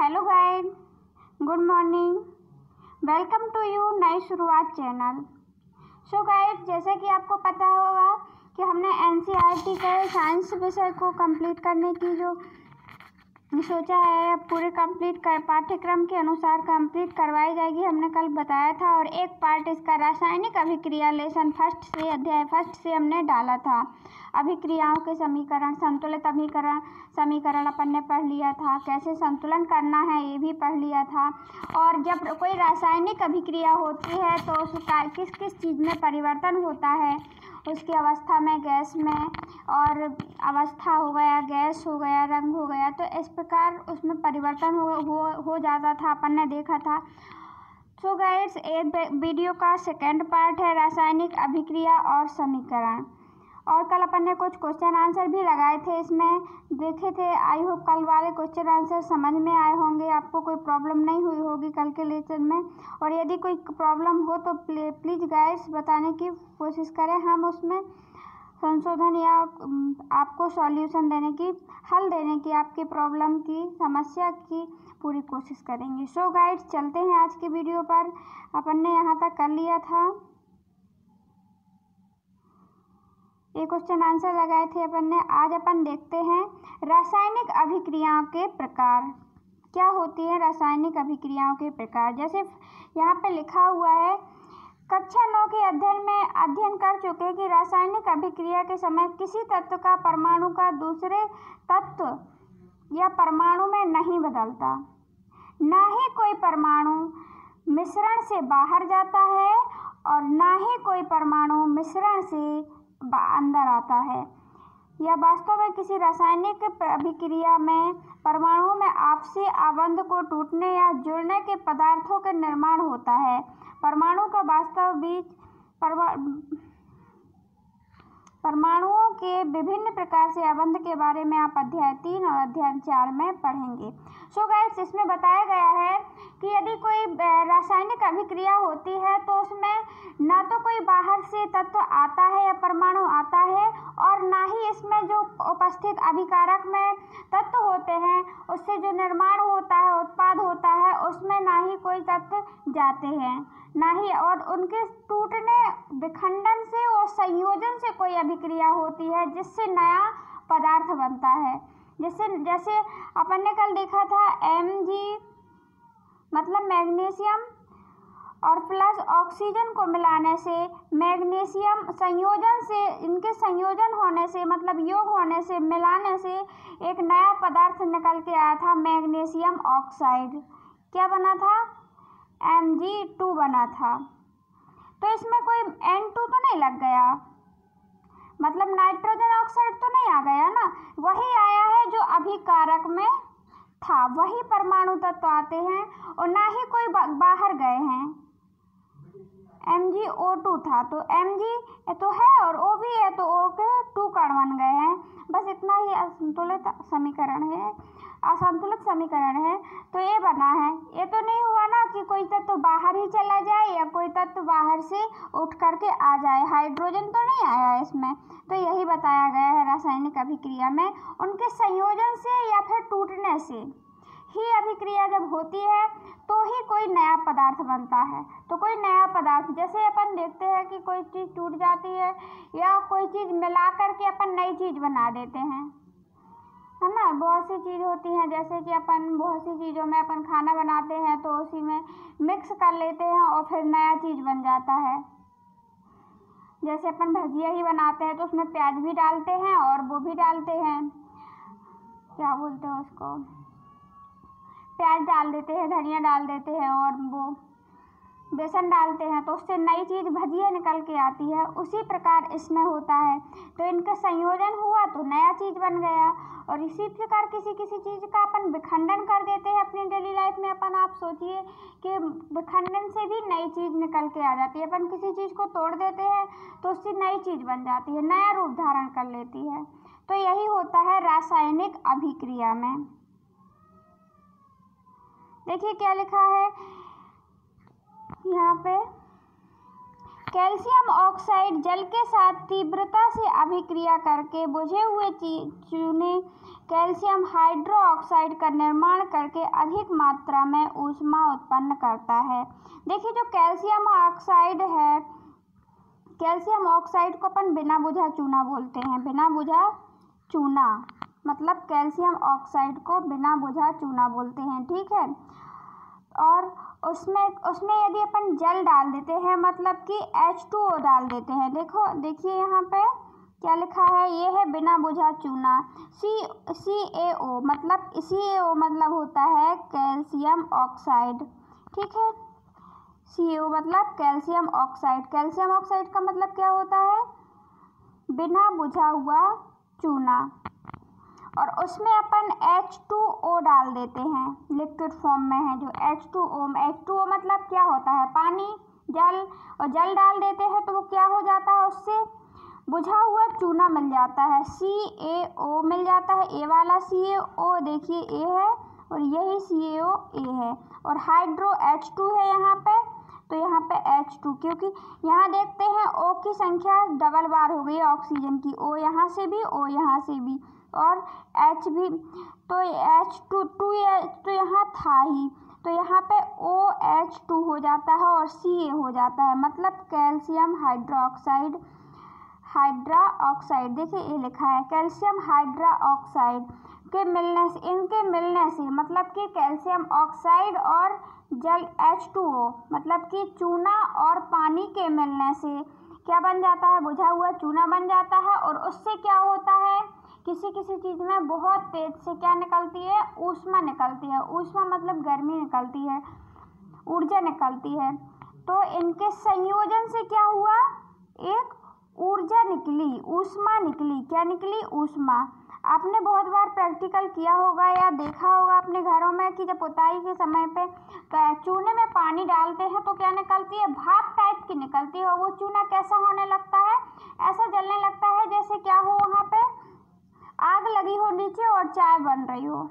Hello guys, good morning. Welcome to you नई शुरुआत channel. सो guide, जैसे कि आपको पता होगा कि हमने एनसीईआरटी के साइंस विषय को कंप्लीट करने की जो सोचा है, अब पूरे पाठ्यक्रम के अनुसार कंप्लीट करवाई जाएगी, हमने कल बताया था। और एक पार्ट इसका रासायनिक अभिक्रिया लेसन अध्याय फर्स्ट से हमने डाला था। अभिक्रियाओं के समीकरण, संतुलित समीकरण अपन ने पढ़ लिया था। कैसे संतुलन करना है ये भी पढ़ लिया था। और जब कोई रासायनिक अभिक्रिया होती है तो उसका किस किस चीज़ में परिवर्तन होता है, उसकी अवस्था में, गैस में, और अवस्था हो गया, गैस हो गया, रंग हो गया, तो इस प्रकार उसमें परिवर्तन हो जाता था, अपन ने देखा था। सो गाइस, ये वीडियो का सेकंड पार्ट है रासायनिक अभिक्रिया और समीकरण। और कल अपन ने कुछ क्वेश्चन आंसर भी लगाए थे, इसमें देखे थे। आई होप कल वाले क्वेश्चन आंसर समझ में आए होंगे, आपको कोई प्रॉब्लम नहीं हुई होगी कल के लेक्चर में। और यदि कोई प्रॉब्लम हो तो प्लीज़ गाइस बताने की कोशिश करें, हम उसमें संशोधन या आपको सॉल्यूशन देने की, हल देने की, आपकी प्रॉब्लम की, समस्या की पूरी कोशिश करेंगे। सो गाइस, चलते हैं आज की वीडियो पर। अपन ने यहाँ तक कर लिया था, ये क्वेश्चन आंसर लगाए थे अपन ने। आज अपन देखते हैं रासायनिक अभिक्रियाओं के प्रकार। क्या होती है रासायनिक अभिक्रियाओं के प्रकार? जैसे यहाँ पे लिखा हुआ है, कक्षा 9 के अध्ययन कर चुके कि रासायनिक अभिक्रिया के समय किसी तत्व का परमाणु का दूसरे तत्व या परमाणु में नहीं बदलता, ना ही कोई परमाणु मिश्रण से बाहर जाता है और ना ही कोई परमाणु मिश्रण से अंदर आता है। यह वास्तव में किसी रासायनिक अभिक्रिया में परमाणुओं में आपसी आबंध को टूटने या जुड़ने के पदार्थों के निर्माण होता है। परमाणु का वास्तव बीच परमाणुओं के विभिन्न प्रकार से आबंध के बारे में आप अध्याय 3 और अध्याय 4 में पढ़ेंगे। सो गाइस, इसमें बताया गया है कि यदि कोई रासायनिक अभिक्रिया होती है तो उसमें ना तो कोई बाहर से तत्व आता है या परमाणु आता है, और ना ही इसमें जो उपस्थित अभिकारक में तत्व होते हैं उससे जो निर्माण होता है, उत्पाद होता है, उसमें ना ही कोई तत्व जाते हैं, ना ही और उनके टूटने, विखंडन से और संयोजन से कोई अभिक्रिया होती है जिससे नया पदार्थ बनता है। जैसे अपन ने कल देखा था, Mg मतलब मैग्नीशियम और प्लस ऑक्सीजन को मिलाने से, मैग्नीशियम संयोजन से, इनके संयोजन होने से मतलब योग होने से, मिलाने से एक नया पदार्थ निकल के आया था, मैग्नीशियम ऑक्साइड। क्या बना था? Mg2 बना था। तो इसमें कोई N2 तो नहीं लग गया, मतलब नाइट्रोजन ऑक्साइड तो नहीं आ गया ना, वही आया है जो अभिकारक में था, वही परमाणु तत्व आते हैं और ना ही कोई बाहर गए हैं। MgO2 था, तो Mg तो है और O भी है, तो O के 2 कण बन गए हैं। बस इतना ही असंतुलित समीकरण है। तो ये बना है। ये तो नहीं हुआ ना कि कोई तत्व बाहर ही चला जाए या कोई तत्व बाहर से उठ करके आ जाए, हाइड्रोजन तो नहीं आया इसमें। तो यही बताया गया है, रासायनिक अभिक्रिया में उनके संयोजन से या फिर टूटने से ही अभिक्रिया जब होती है तो ही कोई नया पदार्थ बनता है। तो कोई नया पदार्थ, जैसे अपन देखते हैं कि कोई चीज़ टूट जाती है या कोई चीज़ मिला करके अपन नई चीज़ बना देते हैं, है ना। बहुत सी चीज़ होती हैं, जैसे कि अपन बहुत सी चीज़ों में अपन खाना बनाते हैं तो उसी में मिक्स कर लेते हैं और फिर नया चीज़ बन जाता है। जैसे अपन भजिया ही बनाते हैं तो उसमें प्याज भी डालते हैं और वो भी डालते हैं, क्या बोलते हैं उसको, प्याज डाल देते हैं, धनिया डाल देते हैं और वो बेसन डालते हैं, तो उससे नई चीज़ भजिया निकल के आती है। उसी प्रकार इसमें होता है, तो इनका संयोजन हुआ तो नया चीज़ बन गया। और इसी प्रकार किसी चीज़ का अपन विखंडन कर देते हैं अपनी डेली लाइफ में। अपन आप सोचिए कि विखंडन से भी नई चीज़ निकल के आ जाती है। अपन किसी चीज़ को तोड़ देते हैं तो उससे नई चीज़ बन जाती है, नया रूप धारण कर लेती है। तो यही होता है रासायनिक अभिक्रिया में। देखिए क्या लिखा है यहाँ पे, कैल्शियम ऑक्साइड जल के साथ तीव्रता से अभिक्रिया करके बुझे हुए चूने कैल्शियम हाइड्रोक्साइड का निर्माण करके अधिक मात्रा में ऊष्मा उत्पन्न करता है। देखिए जो कैल्शियम ऑक्साइड है, कैल्शियम ऑक्साइड को अपन बिना बुझा चूना बोलते हैं। बिना बुझा चूना मतलब कैल्शियम ऑक्साइड को बिना बुझा चूना बोलते हैं, ठीक है। और उसमें यदि अपन जल डाल देते हैं मतलब कि H2O डाल देते हैं। देखिए यहाँ पे क्या लिखा है, ये है बिना बुझा चूना। CaO मतलब होता है कैल्शियम ऑक्साइड, ठीक है। CaO मतलब कैल्शियम ऑक्साइड। कैल्शियम ऑक्साइड का मतलब क्या होता है, बिना बुझा हुआ चूना। और उसमें अपन H2O डाल देते हैं, लिक्विड फॉर्म में है जो H2O मतलब क्या होता है, पानी, जल। और जल डाल देते हैं तो वो क्या हो जाता है, उससे बुझा हुआ चूना मिल जाता है, CaO मिल जाता है। ए वाला CaO देखिए ए है और यही CaO ए है। और हाइड्रो H2 है यहाँ पे, तो यहाँ पे H2, क्योंकि यहाँ देखते हैं O की संख्या डबल बार हो गई ऑक्सीजन की, O यहाँ से भी, O यहाँ से भी, और H भी, तो H2 तो यहाँ था ही, तो यहाँ पे OH2 हो जाता है और Ca हो जाता है, मतलब कैल्शियम हाइड्रोक्साइड। देखिए ये लिखा है कैल्शियम हाइड्रोक्साइड के मिलने से, इनके मिलने से मतलब कि कैल्शियम ऑक्साइड और जल H2O मतलब कि चूना और पानी के मिलने से क्या बन जाता है, बुझा हुआ चूना बन जाता है। और उससे क्या होता है, किसी चीज़ में बहुत तेज से क्या निकलती है, ऊष्मा निकलती है। ऊष्मा मतलब गर्मी निकलती है, ऊर्जा निकलती है। तो इनके संयोजन से क्या हुआ, एक ऊर्जा निकली, ऊष्मा निकली। क्या निकली, ऊष्मा। आपने बहुत बार प्रैक्टिकल किया होगा या देखा होगा अपने घरों में कि जब पुताई के समय पे चूने में पानी डालते हैं तो क्या निकलती है, भाप टाइप की निकलती है। और वो चूना कैसा होने लगता है, ऐसा जलने लगता है जैसे क्या हो, वहाँ पे आग लगी हो नीचे और चाय बन रही हो।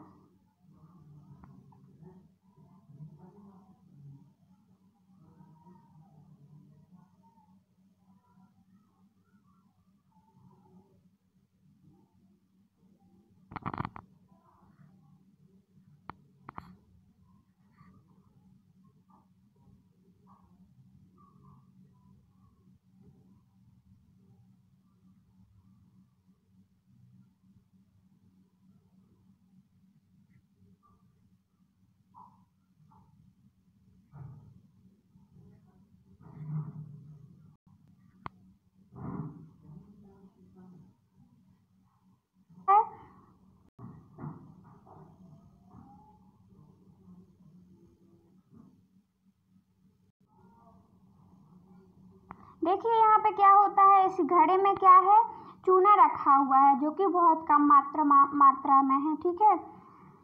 देखिए यहाँ पे क्या होता है, इस घड़े में क्या है, चूना रखा हुआ है जो कि बहुत कम मात्रा में है, ठीक है।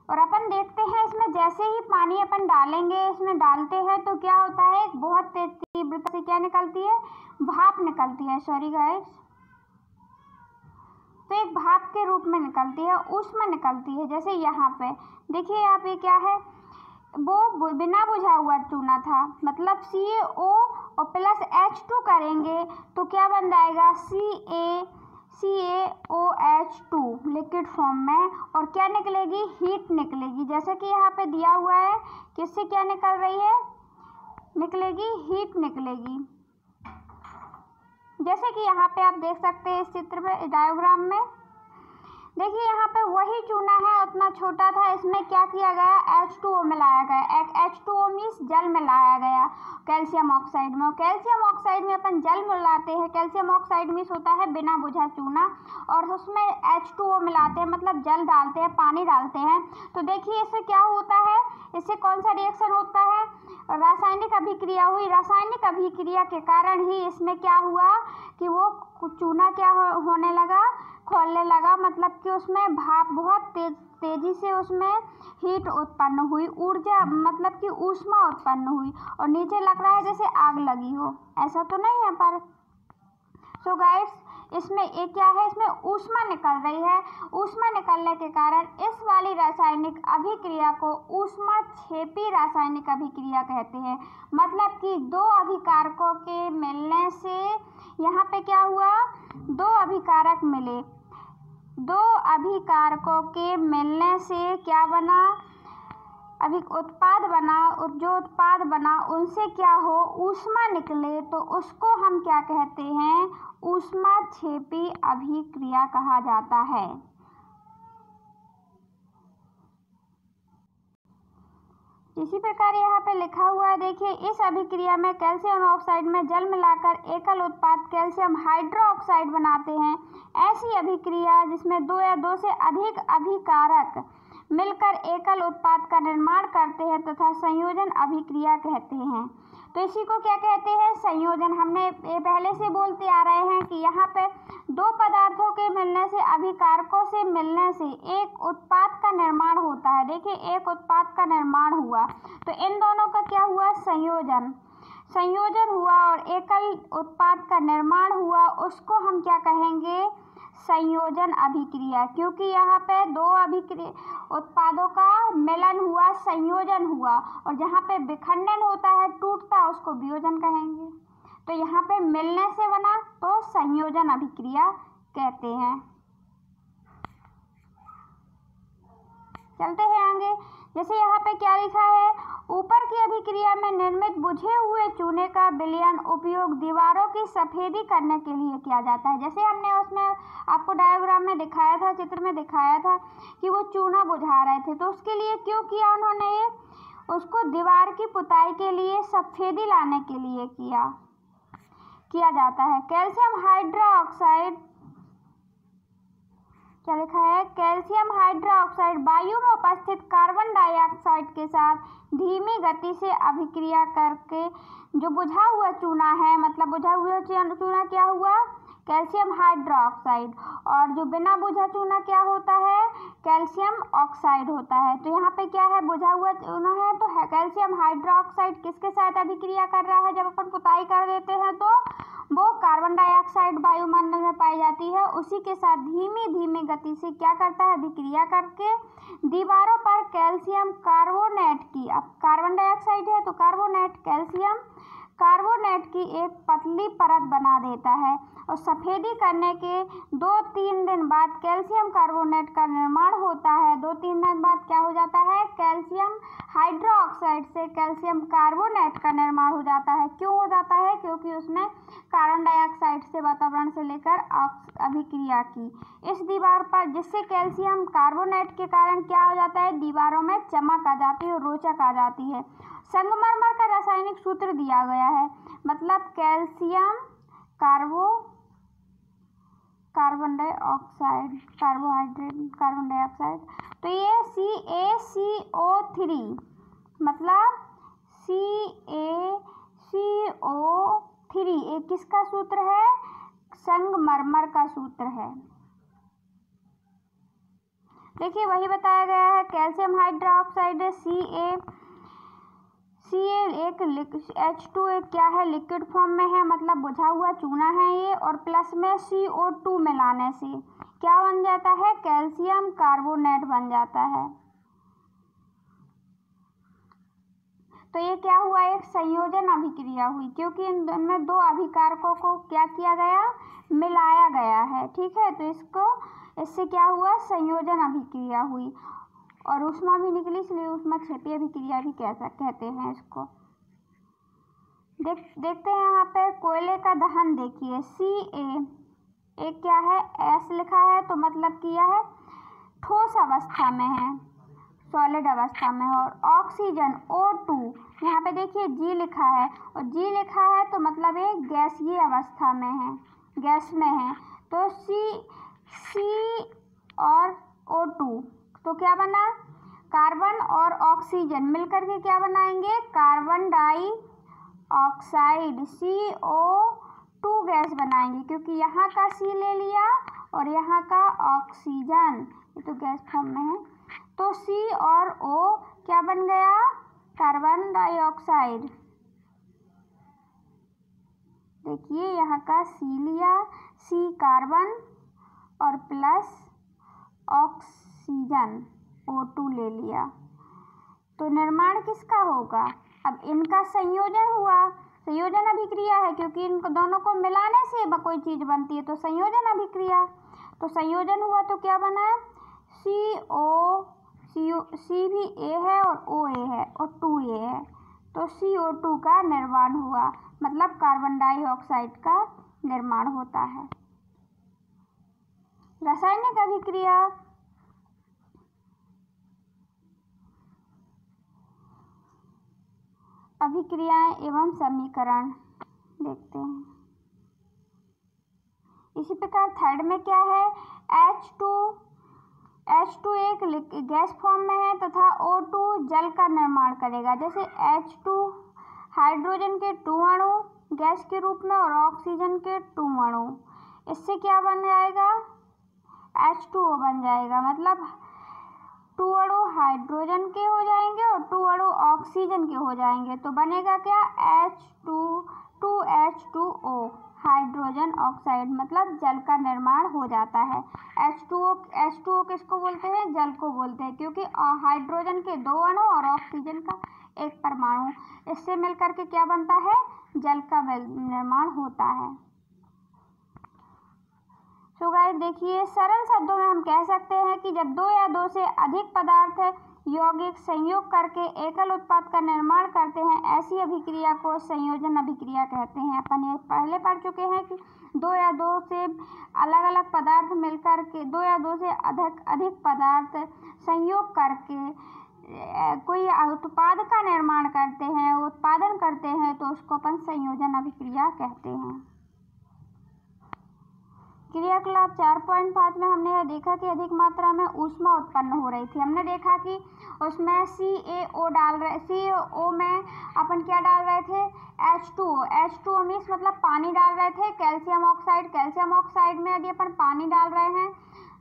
और अपन देखते हैं इसमें जैसे ही पानी अपन डालेंगे, इसमें डालते हैं तो क्या होता है, एक बहुत तेज तीव्रता से क्या निकलती है, भाप निकलती है, सॉरी गाइस, तो एक भाप के रूप में निकलती है, ऊष्मा निकलती है। जैसे यहाँ पे देखिए, यहाँ पे क्या है, वो बिना बुझा हुआ चूना था, मतलब CaO और प्लस H2 करेंगे तो क्या बन जाएगा, CaOH2 लिक्विड फॉर्म में। और क्या निकलेगी, हीट निकलेगी। जैसे कि यहाँ पे दिया हुआ है, किससे क्या निकल रही है, निकलेगी, हीट निकलेगी। जैसे कि यहाँ पे आप देख सकते हैं इस चित्र में, डायग्राम में देखिए यहाँ पे वही चूना है, उतना छोटा था, इसमें क्या किया गया, H2O मिलाया गया। एक H2O मीन्स जल मिलाया गया कैल्शियम ऑक्साइड में। कैल्शियम ऑक्साइड में अपन जल मिलाते हैं, कैल्शियम ऑक्साइड मीन्स होता है बिना बुझा चूना, और उसमें H2O मिलाते हैं मतलब जल डालते हैं, पानी डालते हैं। तो देखिए इससे क्या होता है, इससे कौन सा रिएक्शन होता है, रासायनिक अभिक्रिया हुई। रासायनिक अभिक्रिया के कारण ही इसमें क्या हुआ कि वो चूना क्या होने लगा, खोलने लगा, मतलब कि उसमें भाप बहुत तेजी से उसमें हीट उत्पन्न हुई, ऊर्जा मतलब कि ऊष्मा उत्पन्न हुई। और नीचे लग रहा है जैसे आग लगी हो, ऐसा तो नहीं है पर। सो गाइस, इसमें ये क्या है, इसमें ऊष्मा निकल रही है। ऊष्मा निकलने के कारण इस वाली रासायनिक अभिक्रिया को ऊष्माक्षेपी रासायनिक अभिक्रिया कहते हैं। मतलब कि दो अभिकारकों के मिलने से यहाँ पे क्या हुआ, दो अभिकारक मिले, दो अभिकारकों के मिलने से क्या बना, अभी उत्पाद बना, जो उत्पाद बना उनसे क्या हो, ऊष्मा निकले, तो उसको हम क्या कहते हैं, ऊष्माक्षेपी अभिक्रिया कहा जाता है। इसी प्रकार यहाँ पे लिखा हुआ है, देखिए, इस अभिक्रिया में कैल्शियम ऑक्साइड में जल मिलाकर एकल उत्पाद कैल्शियम हाइड्रोक्साइड बनाते हैं। ऐसी अभिक्रिया जिसमें दो या दो से अधिक अभिकारक मिलकर एकल उत्पाद का निर्माण करते हैं तथा संयोजन अभिक्रिया कहते हैं। तो इसी को क्या कहते हैं, संयोजन। हमने ये पहले से बोलते आ रहे हैं कि यहाँ पे दो पदार्थों के मिलने से, अभिकारकों से मिलने से एक उत्पाद का निर्माण होता है। देखिए, एक उत्पाद का निर्माण हुआ तो इन दोनों का क्या हुआ, संयोजन। संयोजन हुआ और एकल उत्पाद का निर्माण हुआ, उसको हम क्या कहेंगे, संयोजन अभिक्रिया। क्योंकि यहाँ पे दो उत्पादों का मिलन हुआ, संयोजन हुआ, और जहाँ पे विखंडन होता है, टूटता है, उसको वियोजन कहेंगे। तो यहाँ पे मिलने से बना तो संयोजन अभिक्रिया कहते हैं। चलते हैं आगे। जैसे यहाँ पे क्या लिखा है, ऊपर की अभिक्रिया में निर्मित बुझे हुए चूने का विलयन उपयोग दीवारों की सफेदी करने के लिए किया जाता है। जैसे हमने उसमें आपको डायग्राम में दिखाया था, चित्र में दिखाया था कि वो चूना बुझा रहे थे, तो उसके लिए क्यों किया उन्होंने ये, उसको दीवार की पुताई के लिए, सफेदी लाने के लिए किया जाता है। कैल्शियम हाइड्रोक्साइड, क्या लिखा है, कैल्शियम हाइड्रोक्साइड वायु में उपस्थित कार्बन डाइऑक्साइड के साथ धीमी गति से अभिक्रिया करके जो बुझा हुआ चूना है, मतलब बुझा हुआ चूना क्या हुआ, कैल्शियम हाइड्रोक्साइड, और जो बिना बुझा चूना क्या होता है, कैल्शियम ऑक्साइड होता है। तो यहाँ पे क्या है, बुझा हुआ चूना है तो कैल्शियम हाइड्रोक्साइड किसके साथ अभिक्रिया कर रहा है, जब अपन पुताई कर देते हैं तो वो कार्बन डाइऑक्साइड वायुमंडल में पाई जाती है, उसी के साथ धीमी धीमी गति से क्या करता है, अभिक्रिया करके दीवारों पर कैल्शियम कार्बोनेट की, अब कार्बन डाइऑक्साइड है तो कार्बोनेट, कैल्शियम कार्बोनेट की एक पतली परत बना देता है, और सफेदी करने के 2-3 दिन बाद कैल्शियम कार्बोनेट का निर्माण होता है। 2-3 दिन बाद क्या हो जाता है, कैल्शियम हाइड्रोक्साइड से कैल्शियम कार्बोनेट का निर्माण हो जाता है। क्यों हो जाता है, क्योंकि उसने कार्बन डाइऑक्साइड से, वातावरण से लेकर अभिक्रिया की इस दीवार पर, जिससे कैल्शियम कार्बोनेट के कारण क्या हो जाता है, दीवारों में चमक आ जाती है और रोचक आ जाती है। संगमरमर का रासायनिक सूत्र दिया गया है, मतलब calcium carbon dioxide, carbon dioxide, तो ये CaCO3, मतलब CaCO3 ये किसका सूत्र है, संगमरमर का सूत्र है। देखिए, वही बताया गया है, कैल्शियम हाइड्रोक्साइड एक H2 एक क्या है, लिक्विड फॉर्म में है, मतलब बुझा हुआ चूना है ये, और प्लस में CO2 मिलाने से क्या बन जाता है, कैल्शियम कार्बोनेट बन जाता है। तो ये क्या हुआ, एक संयोजन अभिक्रिया हुई, क्योंकि इनमें दो अभिकारकों को क्या किया गया, मिलाया गया है। ठीक है, तो इससे क्या हुआ, संयोजन अभिक्रिया हुई, और ऊष्मा भी निकली, इसलिए ऊष्माक्षेपी अभिक्रिया भी कहते हैं इसको। देखते हैं यहाँ पे कोयले का दहन, देखिए Ca एक क्या है, S लिखा है, तो मतलब कि यह है ठोस अवस्था में है, सॉलिड अवस्था में है, और ऑक्सीजन O2 यहाँ पे देखिए G लिखा है, और G लिखा है तो मतलब ये गैसीय अवस्था में है, गैस में है। तो C और O2 तो क्या बना, कार्बन और ऑक्सीजन मिलकर के क्या बनाएंगे, कार्बन डाइऑक्साइड, CO2 गैस बनाएंगे, क्योंकि यहाँ का C ले लिया और यहाँ का ऑक्सीजन, ये तो गैस फॉर्म में है, तो C और O क्या बन गया, कार्बन डाइऑक्साइड। देखिए यहाँ का सी लिया, सी कार्बन और प्लस ऑक्सीजन O2 ले लिया, तो निर्माण किसका होगा? अब इनका संयोजन हुआ, संयोजन अभिक्रिया है क्योंकि इन दोनों को मिलाने से कोई चीज़ बनती है, तो संयोजन अभिक्रिया। तो संयोजन हुआ तो क्या बना? सी भी ए है और OA है और 2A है, तो CO2 का निर्माण हुआ, मतलब कार्बन डाइऑक्साइड का निर्माण होता है। रासायनिक अभिक्रिया। अभिक्रियाएं एवं समीकरण देखते हैं। इसी प्रकार थर्ड में क्या है? H2 एक गैस फॉर्म में है तथा O2 जल का निर्माण करेगा। जैसे H2 हाइड्रोजन के 2 अणु गैस के रूप में और ऑक्सीजन के 2 अणु, इससे क्या बन जाएगा? H2O बन जाएगा, मतलब 2 अणु हाइड्रोजन के हो जाएंगे और 2 अणु ऑक्सीजन के हो जाएंगे, तो बनेगा क्या? H2O हाइड्रोजन ऑक्साइड, मतलब जल का निर्माण हो जाता है। H2O किसको बोलते हैं? जल को बोलते हैं, क्योंकि हाइड्रोजन के 2 अणु और ऑक्सीजन का 1 परमाणु, इससे मिलकर के क्या बनता है? जल का निर्माण होता है। तो गाइस देखिए, सरल शब्दों में हम कह सकते हैं कि जब 2 या 2 से अधिक पदार्थ यौगिक संयोग करके एकल उत्पाद का निर्माण करते हैं, ऐसी अभिक्रिया को संयोजन अभिक्रिया कहते हैं। अपन ये पहले पढ़ चुके हैं कि 2 या 2 से अलग अलग पदार्थ मिलकर के 2 या 2 से अधिक पदार्थ संयोग करके कोई उत्पाद का निर्माण करते हैं, उत्पादन करते हैं, तो उसको अपन संयोजन अभिक्रिया कहते हैं। क्रियाकलाप 4.5 में हमने यह देखा कि अधिक मात्रा में ऊष्मा उत्पन्न हो रही थी। हमने देखा कि उसमें CO में अपन क्या डाल रहे थे? H2O मीन्स मतलब पानी डाल रहे थे। कैल्शियम ऑक्साइड में यदि अपन पानी डाल रहे हैं,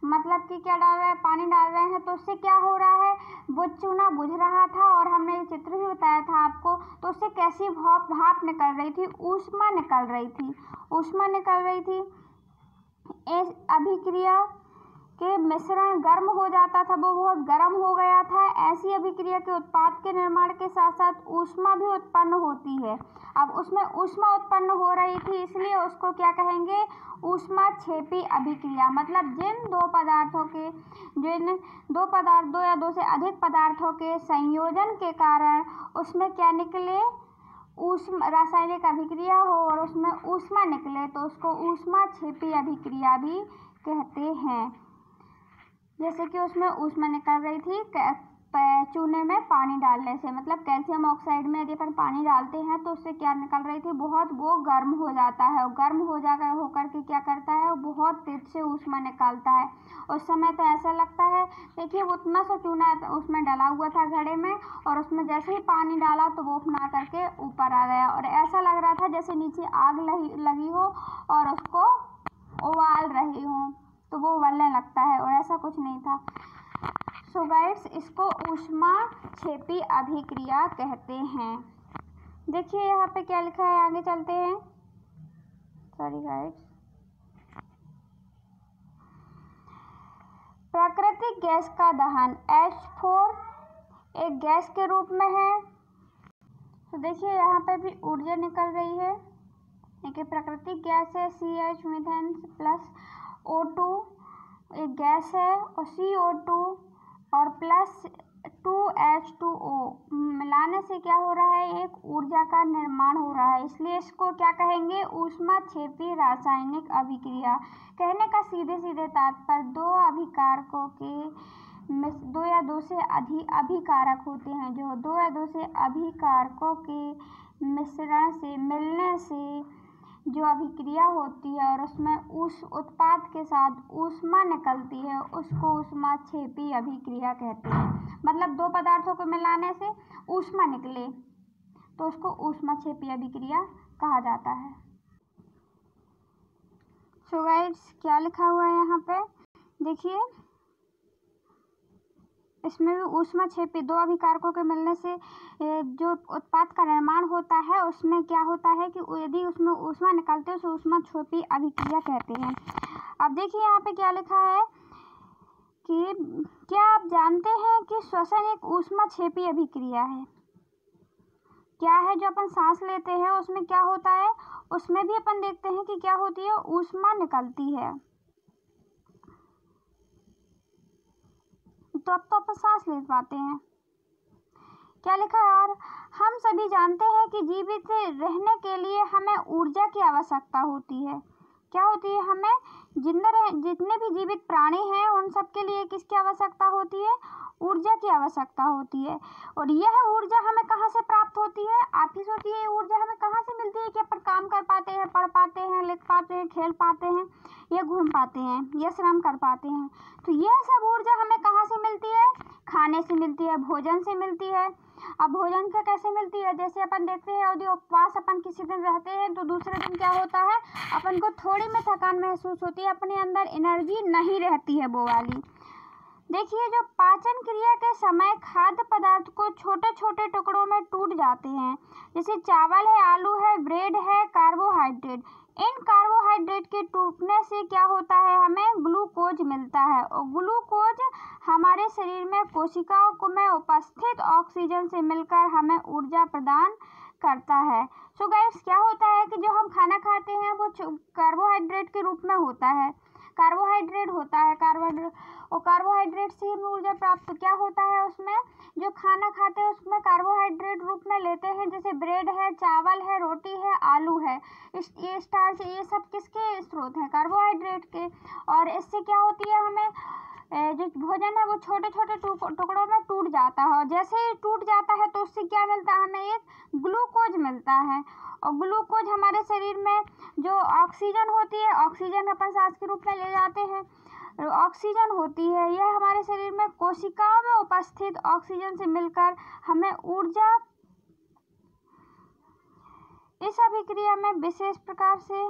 मतलब कि क्या डाल रहे हैं? पानी डाल रहे हैं, तो उससे क्या हो रहा है? वो चूना बुझ रहा था और हमने ये चित्र भी बताया था आपको, तो उससे कैसी भाप निकल रही थी? ऊष्मा निकल रही थी। इस अभिक्रिया के मिश्रण गर्म हो जाता था, वो बहुत गर्म हो गया था। ऐसी अभिक्रिया के उत्पाद के निर्माण के साथ साथ ऊष्मा भी उत्पन्न होती है। अब उसमें ऊष्मा उत्पन्न हो रही थी, इसलिए उसको क्या कहेंगे? ऊष्माक्षेपी अभिक्रिया। मतलब जिन दो या दो से अधिक पदार्थों के संयोजन के कारण उसमें क्या निकले? रासायनिक अभिक्रिया हो और उसमें ऊष्मा निकले, तो उसको ऊष्माक्षेपी अभिक्रिया भी कहते हैं। जैसे कि उसमें ऊष्मा निकल रही थी चूने में पानी डालने से, मतलब कैल्शियम ऑक्साइड में यदि अपन पानी डालते हैं तो उससे क्या निकल रही थी? बहुत वो गर्म हो जाता है, और गर्म होकर के क्या करता है? वो बहुत तेज से ऊष्मा निकालता है। उस समय तो ऐसा लगता है, देखिए वो उतना सा चूना उसमें डला हुआ था घड़े में, और उसमें जैसे ही पानी डाला तो वो अपना करके ऊपर आ गया, और ऐसा लग रहा था जैसे नीचे आग लगी हो और उसको उबाल रही हो, तो वो उबलने लगता है, और ऐसा कुछ नहीं था। सो गाइड्स, इसको ऊष्माक्षेपी अभिक्रिया कहते हैं। देखिए यहाँ पे क्या लिखा है, आगे चलते हैं। सॉरी गाइड्स, प्राकृतिक गैस का दहन H4 एक गैस के रूप में है। तो देखिए यहाँ पे भी ऊर्जा निकल रही है। एक प्राकृतिक गैस है CH मीथेन प्लस O2 एक गैस है, और CO2 और प्लस 2H2O मिलाने से क्या हो रहा है? एक ऊर्जा का निर्माण हो रहा है, इसलिए इसको क्या कहेंगे? ऊष्माक्षेपी रासायनिक अभिक्रिया। कहने का सीधे तात्पर्य दो अभिकारकों के 2 या 2 से अधिक अभिकारक होते हैं, जो 2 या 2 से अभिकारकों के मिश्रण से मिलने से जो अभिक्रिया होती है और उसमें उस उत्पाद के साथ ऊष्मा निकलती है, उसको ऊष्माक्षेपी अभिक्रिया कहते हैं। मतलब 2 पदार्थों को मिलाने से ऊष्मा निकले तो उसको ऊष्माक्षेपी अभिक्रिया कहा जाता है। सो गाइड्स, क्या लिखा हुआ है यहाँ पे देखिए, इसमें भी ऊष्माक्षेपी दो अभिकारकों के मिलने से जो उत्पाद का निर्माण होता है उसमें क्या होता है कि यदि उसमें ऊष्मा निकलते हैं उसे ऊष्माक्षेपी अभिक्रिया कहते हैं। अब देखिए यहाँ पे क्या लिखा है कि क्या आप जानते हैं कि श्वसन एक ऊष्माक्षेपी अभिक्रिया है। क्या है, जो अपन सांस लेते हैं उसमें क्या होता है, उसमें भी अपन देखते हैं कि क्या होती है, ऊष्मा निकलती है। तो अब तो अपन सांस ले पाते हैं। क्या लिखा है, और हम सभी जानते हैं कि जीवित रहने के लिए हमें ऊर्जा की आवश्यकता होती है। क्या होती है, हमें जितने भी जीवित प्राणी हैं उन सब के लिए किसकी आवश्यकता होती है, ऊर्जा की आवश्यकता होती है। और यह ऊर्जा हमें कहाँ से प्राप्त होती है, आप ही सोचिए, ये ऊर्जा हमें कहाँ से मिलती है कि अपन काम कर पाते हैं, पढ़ पाते हैं, लिख पाते हैं, खेल पाते हैं, या घूम पाते हैं, या श्रम कर पाते हैं। तो यह सब ऊर्जा हमें कहाँ से मिलती है, खाने से मिलती है, भोजन से मिलती है। अब भोजन का कैसे मिलती है, जैसे अपन देखते हैं यदि उपवास अपन किसी दिन रहते हैं तो दूसरे दिन क्या होता है, अपन को थोड़ी में थकान महसूस होती है, अपने अंदर एनर्जी नहीं रहती है वो वाली। देखिए, जो पाचन क्रिया के समय खाद्य पदार्थ को छोटे छोटे टुकड़ों में टूट जाते हैं, जैसे चावल है, आलू है, ब्रेड है, कार्बोहाइड्रेट। इन कार्बोहाइड्रेट के टूटने से क्या होता है, हमें ग्लूकोज मिलता है। और ग्लूकोज हमारे शरीर में कोशिकाओं में उपस्थित ऑक्सीजन से मिलकर हमें ऊर्जा प्रदान करता है। सो गाइस, क्या होता है कि जो हम खाना खाते हैं वो कार्बोहाइड्रेट के रूप में होता है, कार्बोहाइड्रेट होता है, और कार्बोहाइड्रेट से हमें ऊर्जा प्राप्त क्या होता है, उसमें जो खाना खाते हैं उसमें कार्बोहाइड्रेट रूप में लेते हैं, जैसे ब्रेड है, चावल है, रोटी है, आलू है, ये स्टार्च, ये सब किसके स्रोत हैं, कार्बोहाइड्रेट के। और इससे क्या होती है, हमें जो भोजन है वो छोटे छोटे टुकड़ों में टूट जाता है, और जैसे ही टूट जाता है तो उससे क्या मिलता है, हमें एक ग्लूकोज मिलता है। और ग्लूकोज हमारे शरीर में जो ऑक्सीजन होती है, ऑक्सीजन अपन सांस के रूप में ले जाते हैं, ऑक्सीजन होती है, यह हमारे शरीर में कोशिकाओं में उपस्थित ऑक्सीजन से मिलकर हमें ऊर्जा, इस अभिक्रिया में विशेष प्रकार से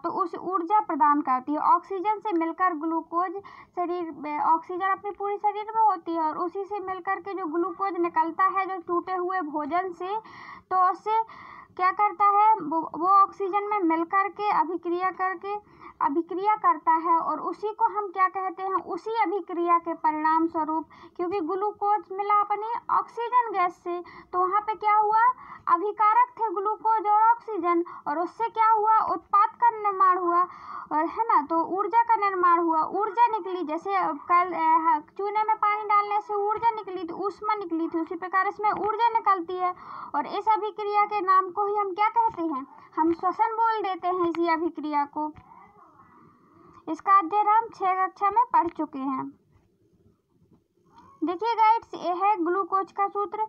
तो उस ऊर्जा प्रदान करती है। ऑक्सीजन से मिलकर ग्लूकोज शरीर में, ऑक्सीजन अपने पूरे शरीर में होती है और उसी से मिलकर के जो ग्लूकोज निकलता है जो टूटे हुए भोजन से, तो उससे क्या करता है, वो ऑक्सीजन में मिलकर के अभिक्रिया करता है, और उसी को हम क्या कहते हैं, उसी अभिक्रिया के परिणाम स्वरूप, क्योंकि ग्लूकोज मिला अपने ऑक्सीजन गैस से, तो वहाँ पे क्या हुआ, अभिकारक थे ग्लूकोज और ऑक्सीजन, और उससे क्या हुआ, उत्पाद का निर्माण हुआ, और है ना, तो ऊर्जा का निर्माण हुआ, ऊर्जा निकली। जैसे कल चूने में पानी डालने से ऊर्जा निकली थी, ऊष्मा निकली थी, उसी प्रकार इसमें ऊर्जा निकलती है। और इस अभिक्रिया के नाम को ही हम क्या कहते हैं, हम श्वसन बोल देते हैं इसी अभिक्रिया को। इसका अध्ययन हम 6 कक्षा में पढ़ चुके हैं। देखिए गाइड्स, ये है ग्लूकोज का सूत्र,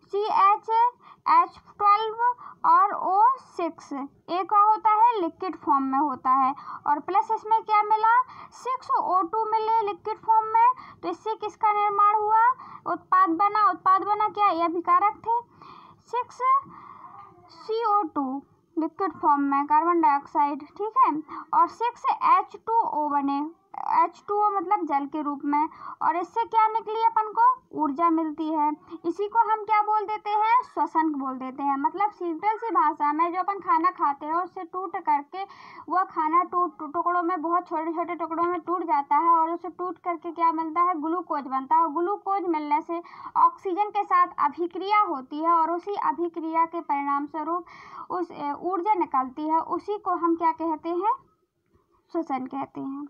CH12 और O6, एक होता है लिक्विड फॉर्म में होता है, और प्लस इसमें क्या मिला, 6O2 मिले लिक्विड फॉर्म में, तो इससे किसका निर्माण हुआ, उत्पाद बना क्या, ये अभिकारक थे, 6CO2 लिक्विड फॉर्म में, कार्बन डाइऑक्साइड, ठीक है, और 6H2O बने, H2O मतलब जल के रूप में, और इससे क्या निकली, अपन को ऊर्जा मिलती है। इसी को हम क्या बोल देते हैं, श्वसन बोल देते हैं। मतलब सिंपल सी भाषा में जो अपन खाना खाते हैं उससे टूट करके वह खाना टुकड़ों में, बहुत छोटे छोटे टुकड़ों में टूट जाता है, और उसे टूट करके क्या मिलता है, ग्लूकोज बनता है, और ग्लूकोज मिलने से ऑक्सीजन के साथ अभिक्रिया होती है, और उसी अभिक्रिया के परिणाम स्वरूप उस ऊर्जा निकलती है, उसी को हम क्या कहते हैं, श्वसन कहते हैं।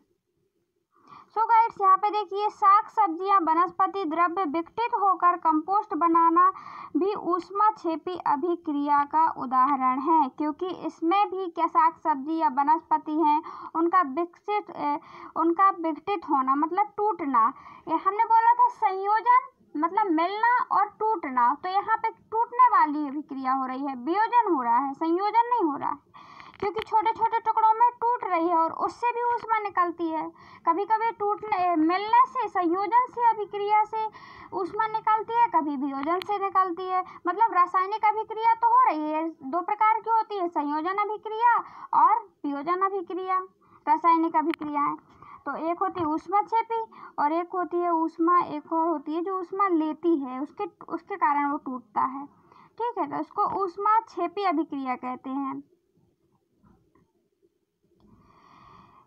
सो गाइड्स, यहाँ पे देखिए, साग सब्जियाँ वनस्पति द्रव्य विघटित होकर कंपोस्ट बनाना भी ऊष्माक्षेपी अभिक्रिया का उदाहरण है, क्योंकि इसमें भी क्या साग सब्जी या वनस्पति हैं, उनका विघटित होना मतलब टूटना। हमने बोला था संयोजन मतलब मिलना और टूटना, तो यहाँ पे टूटने वाली अभिक्रिया हो रही है, वियोजन हो रहा है, संयोजन नहीं हो रहा है, क्योंकि छोटे छोटे टुकड़ों में टूट रही है और उससे भी ऊष्मा निकलती है। कभी कभी मिलने से, संयोजन से, अभिक्रिया से ऊष्मा निकलती है, कभी वियोजन से निकलती है। मतलब रासायनिक अभिक्रिया तो हो रही है, 2 प्रकार की होती है, संयोजन अभिक्रिया और वियोजन अभिक्रिया, रासायनिक अभिक्रियाएं। तो एक होती है ऊष्माक्षेपी और एक होती है ऊष्मा, एक और होती है जो ऊष्मा लेती है, उसके कारण वो टूटता है। ठीक है, तो इसको ऊष्माक्षेपी अभिक्रिया कहते हैं।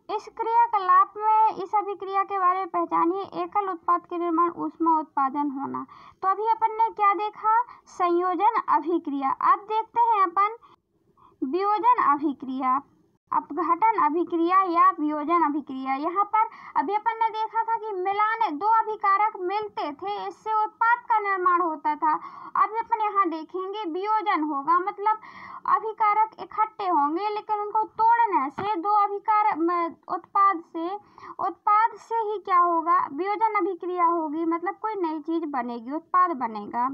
इस क्रियाकलाप में इस अभिक्रिया के बारे में पहचानिए। एकल उत्पाद के निर्माण, ऊष्मा उत्पादन होना। तो अभी अपन ने क्या देखा? संयोजन अभिक्रिया। अब देखते हैं अपन वियोजन अभिक्रिया, अपघटन अभिक्रिया या वियोजन अभिक्रिया। यहाँ पर अभी अपन ने देखा था कि मिलाने, दो अभिकारक मिलते थे, इससे उत्पाद का निर्माण होता था। अभी अपन यहाँ देखेंगे वियोजन होगा, मतलब अभिकारक इकट्ठे होंगे लेकिन उनको तोड़ने से दो अभिकारक उत्पाद से ही क्या होगा? वियोजन अभिक्रिया होगी, मतलब कोई नई चीज बनेगी, उत्पाद बनेगा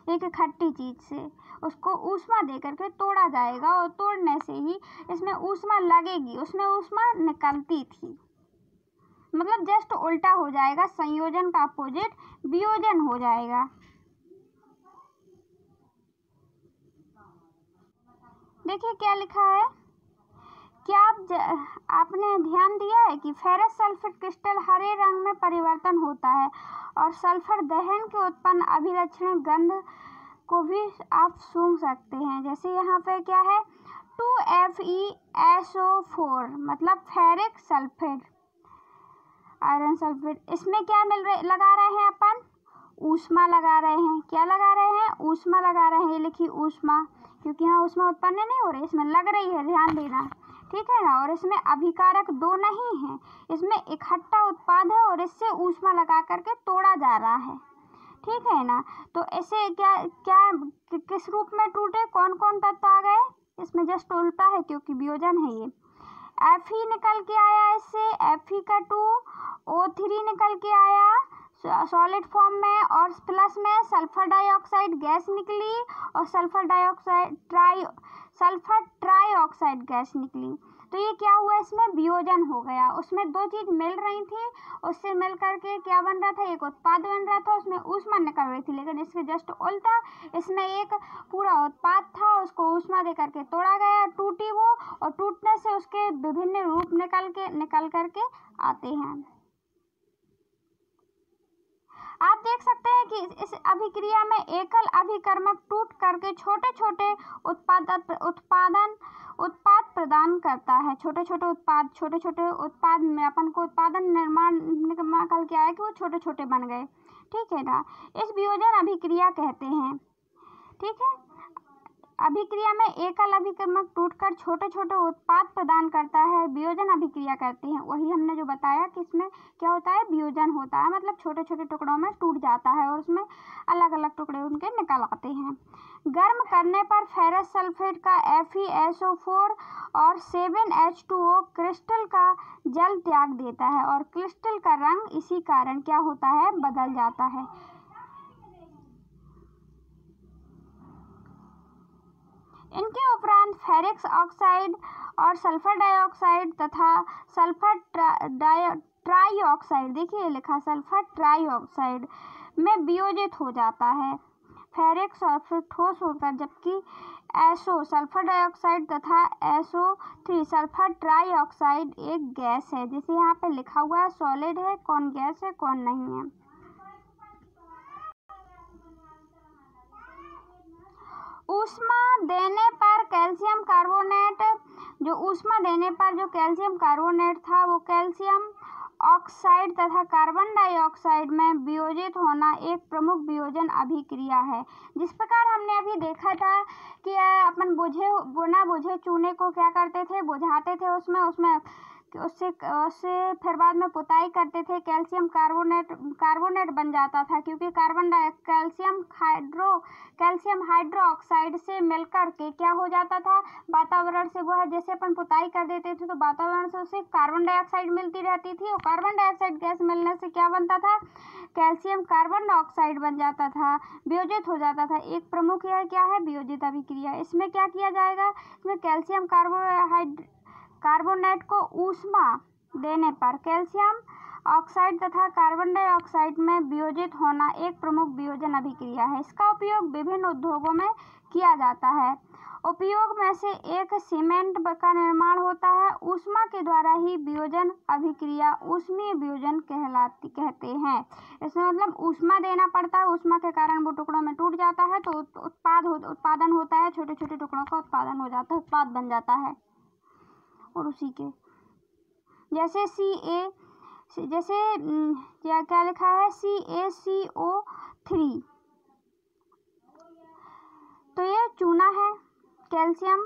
एक इकट्ठी चीज से। उसको ऊष्मा देकर के तोड़ा जाएगा और तोड़ने से ही इसमें ऊष्मा लगेगी, उसमें ऊष्मा निकलती थी, मतलब जस्ट उल्टा हो जाएगा, संयोजन का अपोजिट वियोजन हो जाएगा। देखिए क्या लिखा है, क्या आपने ध्यान दिया है कि फेरस सल्फेट क्रिस्टल हरे रंग में परिवर्तन होता है और सल्फर दहन के उत्पन्न अभिलक्षण गंध को भी आप सूंघ सकते हैं। जैसे यहाँ पे क्या है, 2FeSO4 मतलब फेरिक सल्फेट, आयरन सल्फेट। इसमें क्या लगा रहे हैं अपन? ऊष्मा लगा रहे हैं। क्या लगा रहे हैं? ऊष्मा लगा रहे हैं। ये लिखिए ऊष्मा, क्योंकि यहाँ ऊष्मा उत्पन्न नहीं हो रही, इसमें लग रही है, ध्यान देना, ठीक है ना। और इसमें अभिकारक दो नहीं है, इसमें इकट्ठा उत्पाद है और इससे ऊष्मा लगा करके तोड़ा जा रहा है, ठीक है ना। तो ऐसे किस रूप में टूटे, कौन कौन तत्व आ गए? इसमें जस्ट उल्टा है क्योंकि वियोजन है ये। Fe निकल के आया इससे, Fe का 2, O3 निकल के आया सॉलिड फॉर्म में और प्लस में सल्फर डाइऑक्साइड गैस निकली और सल्फर ट्राइऑक्साइड गैस निकली। तो ये क्या हुआ? इसमें वियोजन हो गया। उसमें दो चीज मिल रही थी, उससे मिल करके क्या बन रहा था? एक उत्पाद बन रहा था, उसमें ऊष्मा निकल रही थी। लेकिन इसके जस्ट उल्टा, इसमें एक पूरा उत्पाद था, उसको ऊष्मा दे करके तोड़ा गया, टूटी वो, और टूटने से उसके विभिन्न रूप निकल करके आते हैं। आप देख सकते हैं कि इस अभिक्रिया में एकल अभिकर्मक टूट करके छोटे छोटे उत्पाद प्रदान करता है। छोटे छोटे उत्पाद में अपन को उत्पादन निर्माण निकल के आया कि वो छोटे छोटे बन गए, ठीक है ना। इस वियोजन अभिक्रिया कहते हैं, ठीक है। अभिक्रिया में एकल अभिकर्मक टूटकर छोटे छोटे उत्पाद प्रदान करता है, वियोजन अभिक्रिया करते हैं। वही हमने जो बताया कि इसमें क्या होता है? वियोजन होता है, मतलब छोटे छोटे टुकड़ों में टूट जाता है और उसमें अलग अलग टुकड़े उनके निकल आते हैं। गर्म करने पर फेरस सल्फेट का FeSO4 और 7H2O क्रिस्टल का जल त्याग देता है और क्रिस्टल का रंग इसी कारण क्या होता है? बदल जाता है। इनके उपरांत फेरिक ऑक्साइड और सल्फर डाइऑक्साइड तथा सल्फर ट्राइऑक्साइड, देखिए लिखा सल्फर ट्राइऑक्साइड में वियोजित हो जाता है। फेरिक सल्फर ठोस होकर, जबकि SO सल्फर डाइऑक्साइड तथा SO3 सल्फर ट्राइऑक्साइड एक गैस है। जैसे यहाँ पे लिखा हुआ है सॉलिड है, कौन गैस है कौन नहीं है। ऊष्मा देने पर कैल्शियम कार्बोनेट, जो ऊष्मा देने पर जो कैल्शियम कार्बोनेट था वो कैल्शियम ऑक्साइड तथा कार्बन डाइऑक्साइड में वियोजित होना एक प्रमुख वियोजन अभिक्रिया है। जिस प्रकार हमने अभी देखा था कि अपन बिना बुझे चूने को क्या करते थे? बुझाते थे, उससे फिर बाद में पुताई करते थे, कैल्शियम कार्बोनेट बन जाता था, क्योंकि कैल्शियम हाइड्रोक्साइड से मिलकर के क्या हो जाता था? वातावरण से, वो है जैसे अपन पुताई कर देते थे तो वातावरण से उसे कार्बन डाइऑक्साइड मिलती रहती थी और कार्बन डाइऑक्साइड गैस मिलने से क्या बनता था? कैल्शियम कार्बन डाइऑक्साइड बन जाता था, वियोजित हो जाता था। एक प्रमुख यह क्या है? वियोजित अभिक्रिया। इसमें क्या किया जाएगा? इसमें कैल्शियम कार्बोनेट को ऊष्मा देने पर कैल्शियम ऑक्साइड तथा कार्बन डाइऑक्साइड में वियोजित होना एक प्रमुख वियोजन अभिक्रिया है। इसका उपयोग विभिन्न उद्योगों में किया जाता है। उपयोग में से एक सीमेंट का निर्माण होता है। ऊष्मा के द्वारा ही वियोजन अभिक्रिया ऊष्मीय वियोजन कहते हैं। इसमें मतलब ऊष्मा देना पड़ता है, ऊष्मा के कारण वो टुकड़ों में टूट जाता है तो उत्पादन होता है, छोटे छोटे टुकड़ों का उत्पादन हो जाता है, उत्पाद बन जाता है। और उसी के जैसे क्या लिखा है CaCO3, तो ये चूना है। कैल्शियम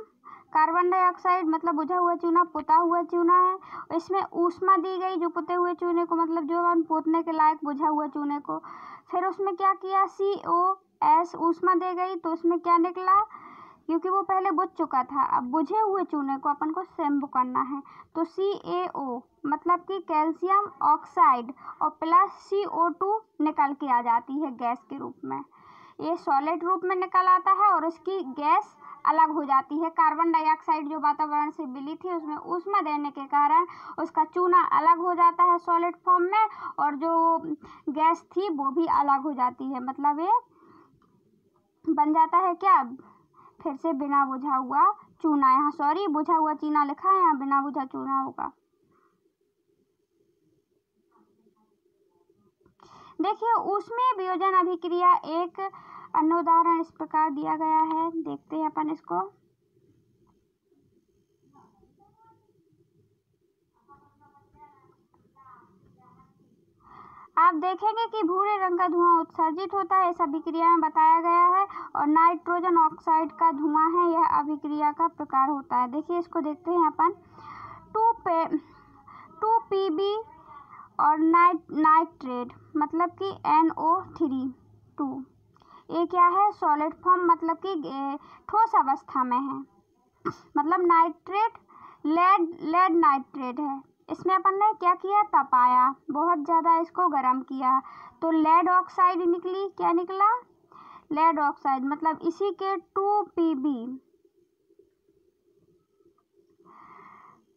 कार्बन डाइऑक्साइड मतलब बुझा हुआ चूना, पुता हुआ चूना है। इसमें ऊष्मा दी गई जो पुते हुए चूने को, मतलब जो हम पोतने के लायक बुझा हुआ चूने को, फिर उसमें क्या किया COS ऊष्मा दे गई तो उसमें क्या निकला, क्योंकि वो पहले बुझ चुका था, अब बुझे हुए चूने को अपन को सेम्ब करना है तो CaO मतलब कि कैल्शियम ऑक्साइड और प्लस CO2 निकल के आ जाती है गैस के रूप में। ये सॉलिड रूप में निकल आता है और उसकी गैस अलग हो जाती है। कार्बन डाइऑक्साइड जो वातावरण से मिली थी उसमें ऊष्मा देने के कारण उसका चूना अलग हो जाता है सॉलिड फॉर्म में, और जो गैस थी वो भी अलग हो जाती है। मतलब ये बन जाता है क्या, फिर से बिना बुझा हुआ चूना। यहाँ सॉरी बुझा हुआ चूना लिखा है, यहाँ बिना बुझा चूना होगा। देखिए ऊष्मीय वियोजन अभिक्रिया एक अन्य उदाहरण इस प्रकार दिया गया है, देखते हैं अपन इसको। आप देखेंगे कि भूरे रंग का धुआं उत्सर्जित होता है, इस अभिक्रिया में बताया गया है, और नाइट्रोजन ऑक्साइड का धुआं है, यह अभिक्रिया का प्रकार होता है। देखिए इसको देखते हैं अपन। 2Pb और नाइट्रेट मतलब कि NO3 ये क्या है, सॉलिड फॉर्म मतलब कि ठोस अवस्था में है। मतलब नाइट्रेट लेड नाइट्रेट है। इसमें अपन ने क्या किया, तपाया, बहुत ज़्यादा इसको गर्म किया तो लेड ऑक्साइड निकली। क्या निकला, लेड ऑक्साइड। मतलब इसी के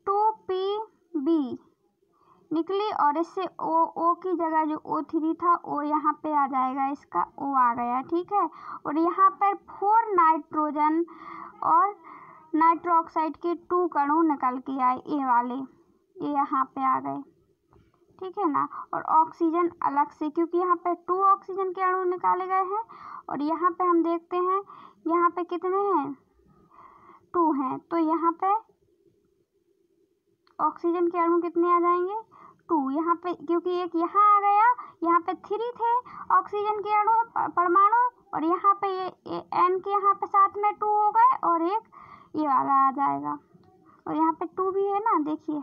2Pb निकली और इससे O की जगह जो O3 था O यहाँ पे आ जाएगा, इसका O आ गया, ठीक है। और यहाँ पर 4 नाइट्रोजन और नाइट्रो ऑक्साइड के 2 कणों निकल के आए, ये वाले, ये यहाँ पे आ गए, ठीक है ना। और ऑक्सीजन अलग से, क्योंकि यहाँ पे 2 ऑक्सीजन के अणु निकाले गए हैं, और यहाँ पे हम देखते हैं यहाँ पे कितने हैं, 2 हैं, तो यहाँ पे ऑक्सीजन के अणु कितने आ जाएंगे, 2 यहाँ पे, क्योंकि एक यहाँ आ गया, यहाँ पे 3 थे ऑक्सीजन के अणु परमाणु, और यहाँ पे ये N के यहाँ पे साथ में 2 हो गए, और एक ये वाला आ जाएगा, और यहाँ पे 2 भी है ना, देखिए।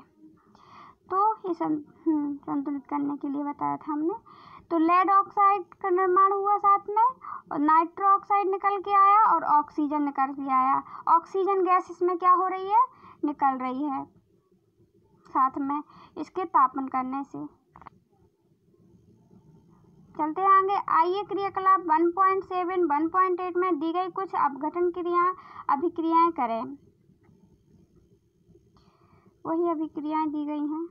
तो ये संतुलित करने के लिए बताया था हमने। तो लेड ऑक्साइड का निर्माण हुआ साथ में, और नाइट्रो ऑक्साइड निकल के आया, और ऑक्सीजन निकल के आया। ऑक्सीजन गैस इसमें क्या हो रही है, निकल रही है साथ में इसके तापन करने से। चलते हैं आगे। आइए क्रियाकलाप 1.7 1.8 में दी गई कुछ अपघटन अभिक्रियाएं करें। वही अभिक्रियाएं दी गई हैं,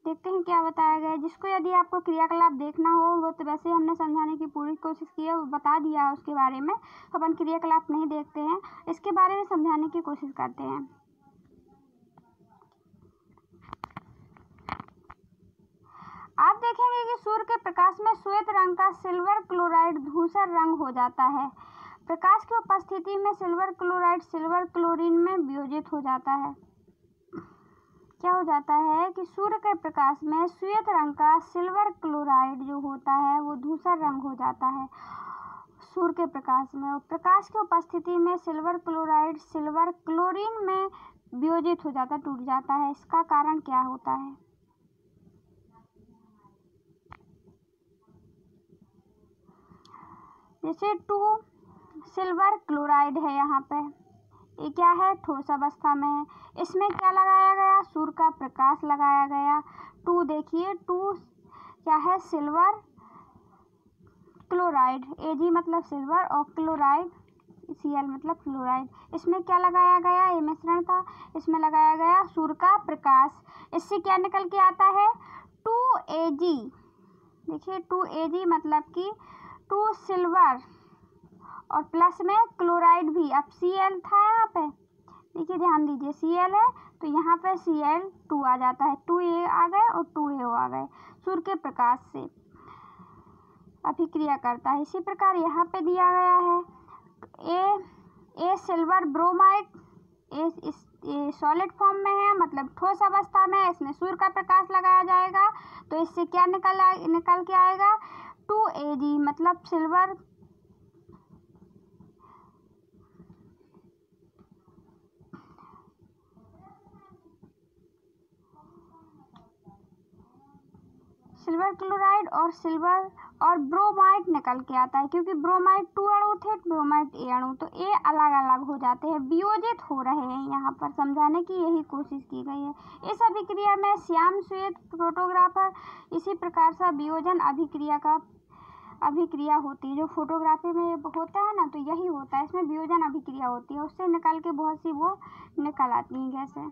देखते हैं क्या बताया गया है। जिसको यदि आपको क्रियाकलाप देखना हो, वो तो वैसे हमने समझाने की पूरी कोशिश की है, वो बता दिया है उसके बारे में, अपन क्रियाकलाप नहीं देखते हैं, इसके बारे में समझाने की कोशिश करते हैं। आप देखेंगे कि सूर्य के प्रकाश में श्वेत रंग का सिल्वर क्लोराइड धूसर रंग हो जाता है। प्रकाश की उपस्थिति में सिल्वर क्लोराइड सिल्वर क्लोरीन में वियोजित हो जाता है। क्या हो जाता है कि सूर्य के प्रकाश में श्वेत रंग का सिल्वर क्लोराइड जो होता है वो धूसर रंग हो जाता है सूर्य के प्रकाश में, और प्रकाश की उपस्थिति में सिल्वर क्लोराइड सिल्वर क्लोरीन में वियोजित हो जाता, टूट जाता है। इसका कारण क्या होता है, जैसे 2 सिल्वर क्लोराइड है, यहाँ पे ये क्या है, ठोस अवस्था में है। इसमें क्या लगाया गया, सूर्य का प्रकाश लगाया गया। 2 देखिए 2 क्या है, सिल्वर क्लोराइड, Ag मतलब सिल्वर और क्लोराइड Cl मतलब क्लोराइड। इसमें क्या लगाया गया, ये मिश्रण था, इसमें लगाया गया सूर्य का प्रकाश। इससे क्या निकल के आता है, 2Ag, देखिए 2Ag मतलब कि 2 सिल्वर और प्लस में क्लोराइड भी। अब Cl था यहाँ पे, देखिए ध्यान दीजिए Cl है तो यहाँ पे Cl2 आ जाता है, 2A आ गए और 2AO आ गए। सूर्य के प्रकाश से अभिक्रिया करता है। इसी प्रकार यहाँ पे दिया गया है ए सिल्वर ब्रोमाइड, ये सॉलिड फॉर्म में है मतलब ठोस अवस्था में है, इसमें सूर्य का प्रकाश लगाया जाएगा तो इससे क्या निकल के आएगा 2Ag मतलब सिल्वर क्लोराइड और सिल्वर और ब्रोमाइड निकल के आता है, क्योंकि ब्रोमाइड 2 अणु थे, ब्रोमाइड A अणु, तो A अलग अलग हो जाते हैं, वियोजित हो रहे हैं। यहाँ पर समझाने की यही कोशिश की गई है। इस अभिक्रिया में श्याम श्वेत फोटोग्राफर इसी प्रकार से वियोजन अभिक्रिया होती है। जो फोटोग्राफी में होता है ना, तो यही होता है, इसमें वियोजन अभिक्रिया होती है, उससे निकल के बहुत सी वो निकल आती हैं गैसें।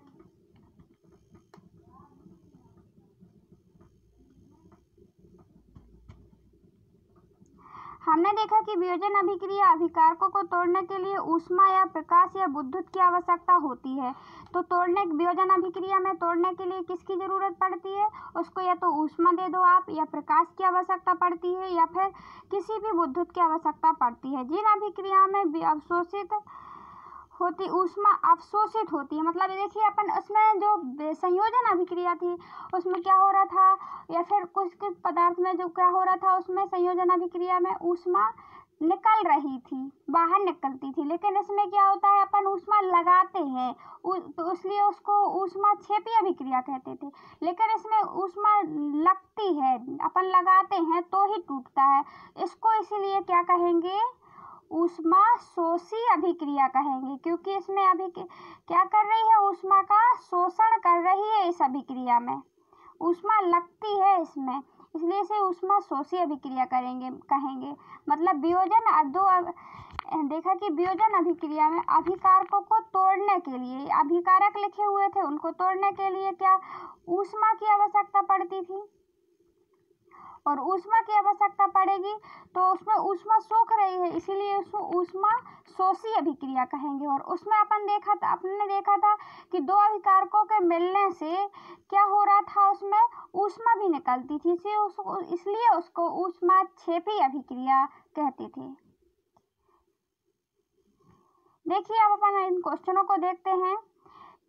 हमने देखा कि वियोजन अभिक्रिया अभिकारकों को तोड़ने के लिए ऊष्मा या प्रकाश या विद्युत की आवश्यकता होती है। तो वियोजन अभिक्रिया में तोड़ने के लिए किसकी जरूरत पड़ती है? उसको या तो ऊष्मा दे दो आप, या प्रकाश की आवश्यकता पड़ती है, या फिर किसी भी विद्युत की आवश्यकता पड़ती है। जिन अभिक्रियाओं में ऊष्मा अवशोषित होती है, मतलब देखिए अपन उसमें जो संयोजन अभिक्रिया थी उसमें क्या हो रहा था, या फिर कुछ पदार्थ में जो क्या हो रहा था, उसमें संयोजन अभिक्रिया में ऊष्मा निकल रही थी, बाहर निकलती थी, लेकिन इसमें क्या होता है अपन ऊष्मा लगाते हैं तो इसलिए उसको ऊष्मा क्षेपी अभिक्रिया कहते थे। लेकिन इसमें ऊष्मा लगती है, अपन लगाते हैं तो ही टूटता है, इसको इसीलिए क्या कहेंगे, ऊष्मा शोषी अभिक्रिया कहेंगे, क्योंकि इसमें अभी क्या कर रही है, ऊष्मा का शोषण कर रही है। इस अभिक्रिया में ऊष्मा लगती है इसमें, इसलिए इसे ऊष्मा शोषी अभिक्रिया कहेंगे। मतलब देखा कि वियोजन अभिक्रिया में अभिकारकों को तोड़ने के लिए, अभिकारक लिखे हुए थे, उनको तोड़ने के लिए क्या ऊष्मा की आवश्यकता पड़ती थी, और ऊष्मा की आवश्यकता पड़ेगी तो उसमें ऊष्मा सोख रही है, इसीलिए उसको ऊष्मा शोषी अभिक्रिया कहेंगे। और उसमें आपने देखा था कि दो अभिकारकों के मिलने से क्या हो रहा था, उसमें ऊष्मा भी निकलती थी, इसलिए उसको ऊष्मा क्षेपी अभिक्रिया कहते थे। देखिए अब अपन इन क्वेश्चनों को देखते हैं।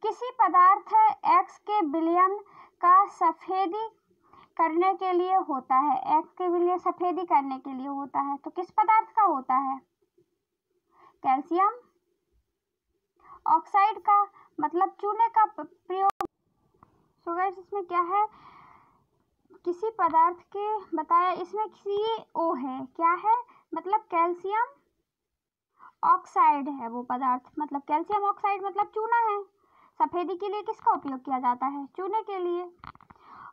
किसी पदार्थ X के विलयन का सफेदी करने के लिए होता है, X के विलयन सफेदी करने के लिए होता है, तो किस पदार्थ का होता है, कैल्शियम ऑक्साइड का, मतलब चूने का प्रयोग। सो गाइस इसमें क्या है, किसी पदार्थ के बताया, इसमें CO है, क्या है, मतलब कैल्शियम ऑक्साइड है वो पदार्थ, मतलब कैल्शियम ऑक्साइड मतलब चूना है। सफेदी के लिए किसका उपयोग किया जाता है, चूने के लिए।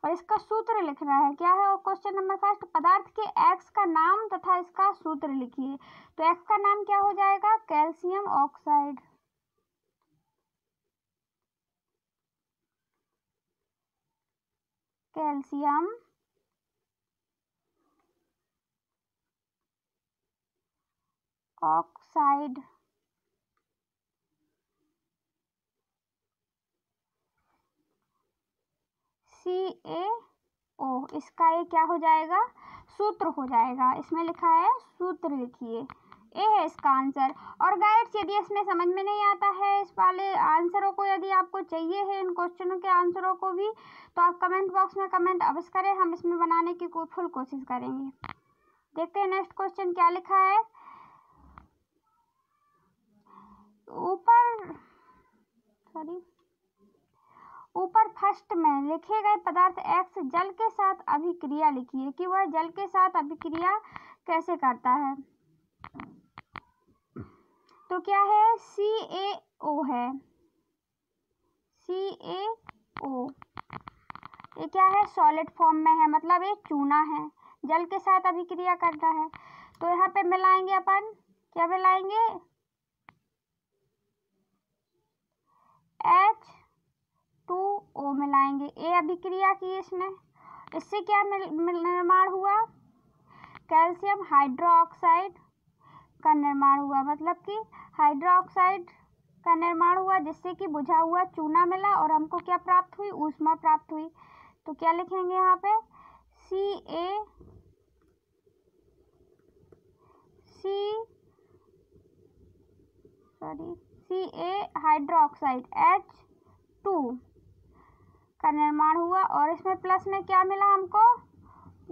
और इसका सूत्र लिखना है, क्या है क्वेश्चन नंबर फर्स्ट, पदार्थ के X का नाम तथा इसका सूत्र लिखिए। तो X का नाम क्या हो जाएगा, calcium oxide. Calcium oxide. CaO, इसका ये क्या हो जाएगा, सूत्र हो जाएगा। इसमें लिखा है सूत्र लिखिए, ए है इसका आंसर। और गाइड्स यदि इसमें समझ में नहीं आता है इस वाले आंसरों को, यदि आपको चाहिए है इन क्वेश्चनों के आंसरों को भी, तो आप कमेंट बॉक्स में कमेंट अवश्य करें, हम इसमें बनाने की फुल कोशिश करेंगे। देखते हैं नेक्स्ट क्वेश्चन क्या लिखा है। ऊपर फर्स्ट में लिखे गए पदार्थ X जल के साथ अभिक्रिया लिखिए कि वह जल के साथ अभिक्रिया कैसे करता है। तो क्या है, CaO है, CaO। ये क्या है, सॉलिड फॉर्म में है, मतलब ये चूना है, जल के साथ अभिक्रिया करता है। तो यहाँ पे मिलाएंगे अपन, क्या मिलाएंगे, H2O मिलाएंगे। ए अभिक्रिया की इसने, इससे क्या निर्माण हुआ? कैल्शियम हाइड्रोक्साइड का निर्माण हुआ, मतलब कि हाइड्रोक्साइड का निर्माण हुआ, जिससे कि बुझा हुआ चूना मिला और हमको क्या प्राप्त हुई? ऊष्मा प्राप्त हुई। तो क्या लिखेंगे यहाँ पे? Ca हाइड्रोक्साइड H2 का निर्माण हुआ और इसमें प्लस में क्या मिला हमको?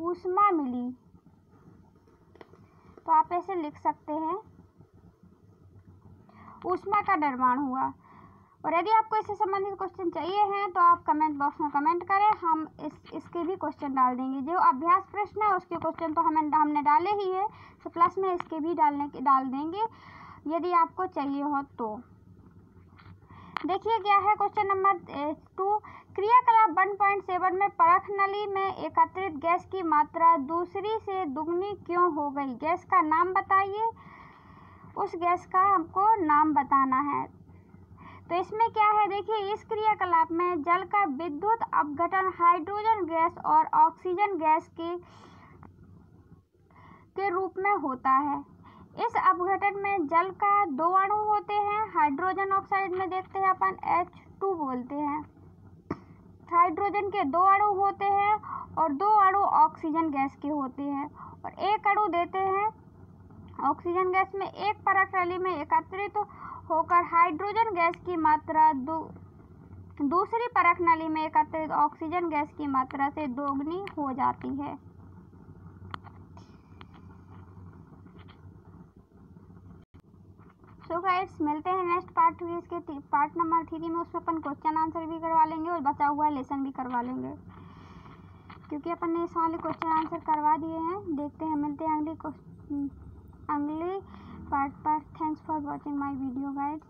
ऊष्मा मिली। तो आप ऐसे लिख सकते हैं, ऊष्मा का निर्माण हुआ। और यदि आपको इससे संबंधित क्वेश्चन चाहिए हैं तो आप कमेंट बॉक्स में कमेंट करें, हम इसके भी क्वेश्चन डाल देंगे। जो अभ्यास प्रश्न है उसके क्वेश्चन तो हमने डाले ही है, तो प्लस में इसके भी डाल देंगे यदि आपको चाहिए हो तो। देखिए क्या है क्वेश्चन नंबर 2। क्रियाकलाप 1.7 में परख नली में एकत्रित गैस की मात्रा दूसरी से दुगनी क्यों हो गई? गैस का नाम बताइए, उस गैस का हमको नाम बताना है। तो इसमें क्या है, देखिए इस क्रियाकलाप में जल का विद्युत अपघटन हाइड्रोजन गैस और ऑक्सीजन गैस के रूप में होता है। इस अपघटन में जल का 2 अणु होते हैं, हाइड्रोजन ऑक्साइड में देखते हैं अपन H2 बोलते हैं। हाइड्रोजन के 2 अणु होते हैं और 2 अणु ऑक्सीजन गैस के होते हैं, और 1 अणु देते हैं ऑक्सीजन गैस में। एक परख नली में एकत्रित होकर हाइड्रोजन गैस की मात्रा दूसरी परख नली में एकत्रित ऑक्सीजन गैस की मात्रा से दोगुनी हो जाती है। सो गाइस, मिलते हैं नेक्स्ट पार्ट में, इसके पार्ट नंबर 3 में। उसमें अपन क्वेश्चन आंसर भी करवा लेंगे और बचा हुआ लेसन भी करवा लेंगे, क्योंकि अपन ने सारे क्वेश्चन आंसर करवा दिए हैं। देखते हैं, मिलते हैं अगली पार्ट पर। Thanks for watching my video guys.